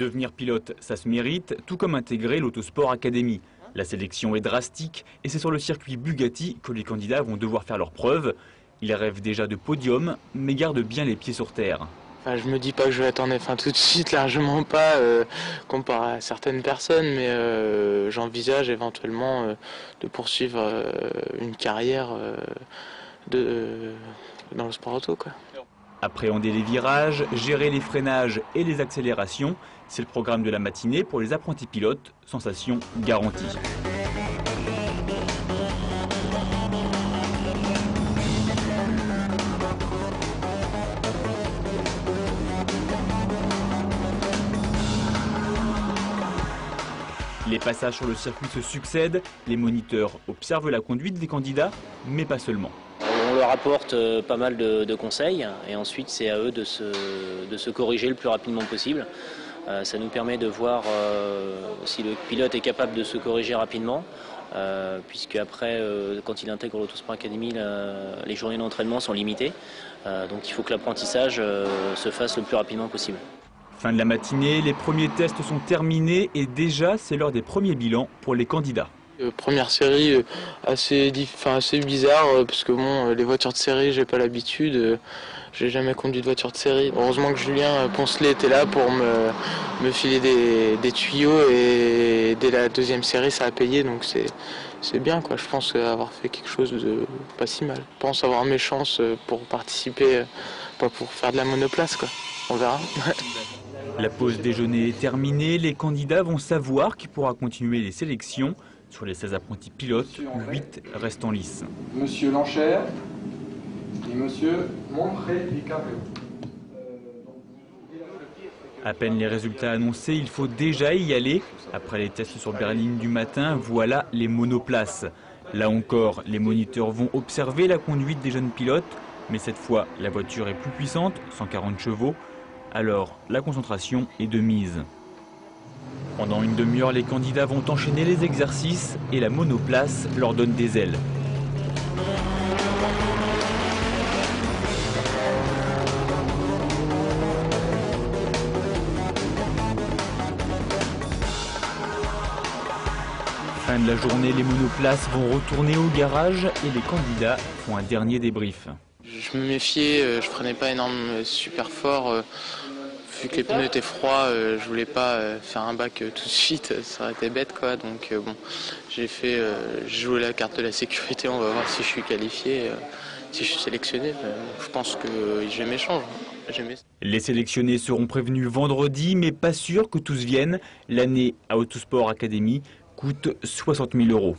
Devenir pilote, ça se mérite, tout comme intégrer l'Autosport Academy. La sélection est drastique et c'est sur le circuit Bugatti que les candidats vont devoir faire leurs preuves. Ils rêvent déjà de podium, mais gardent bien les pieds sur terre. Enfin, je me dis pas que je vais être en F1 tout de suite, largement pas, comparé à certaines personnes, mais j'envisage éventuellement de poursuivre une carrière dans le sport auto, quoi. Appréhender les virages, gérer les freinages et les accélérations, c'est le programme de la matinée pour les apprentis pilotes, sensation garantie. Les passages sur le circuit se succèdent, les moniteurs observent la conduite des candidats, mais pas seulement. On leur apporte pas mal de conseils et ensuite c'est à eux de se corriger le plus rapidement possible. Ça nous permet de voir si le pilote est capable de se corriger rapidement, puisque après, quand il intègre l'Autosport Academy, les journées d'entraînement sont limitées. Donc il faut que l'apprentissage se fasse le plus rapidement possible. Fin de la matinée, les premiers tests sont terminés et déjà c'est l'heure des premiers bilans pour les candidats. Première série assez bizarre parce que bon, les voitures de série j'ai pas l'habitude, j'ai jamais conduit de voiture de série. Heureusement que Julien Poncelet était là pour me filer des tuyaux et dès la deuxième série ça a payé, donc c'est bien quoi. Je pense avoir fait quelque chose de pas si mal. Je pense avoir mes chances pour participer, pas pour faire de la monoplace quoi. On verra. La pause déjeuner est terminée, les candidats vont savoir qui pourra continuer les sélections. Sur les 16 apprentis pilotes, 8 restent en lice. Monsieur Lanchère et monsieur Montré-Vicario. À peine les résultats annoncés, il faut déjà y aller. Après les tests sur berline du matin, voilà les monoplaces. Là encore, les moniteurs vont observer la conduite des jeunes pilotes. Mais cette fois, la voiture est plus puissante, 140 chevaux. Alors, la concentration est de mise. Pendant une demi-heure, les candidats vont enchaîner les exercices et la monoplace leur donne des ailes. Fin de la journée, les monoplaces vont retourner au garage et les candidats font un dernier débrief. Je me méfiais, je prenais pas super fort. Vu que les pneus étaient froids, je voulais pas faire un bac tout de suite, ça aurait été bête quoi. Donc bon, j'ai joué la carte de la sécurité, on va voir si je suis qualifié, si je suis sélectionné. Je pense que j'ai mes chances. Les sélectionnés seront prévenus vendredi, mais pas sûr que tous viennent. L'année à Autosport Academy coûte 60 000 €.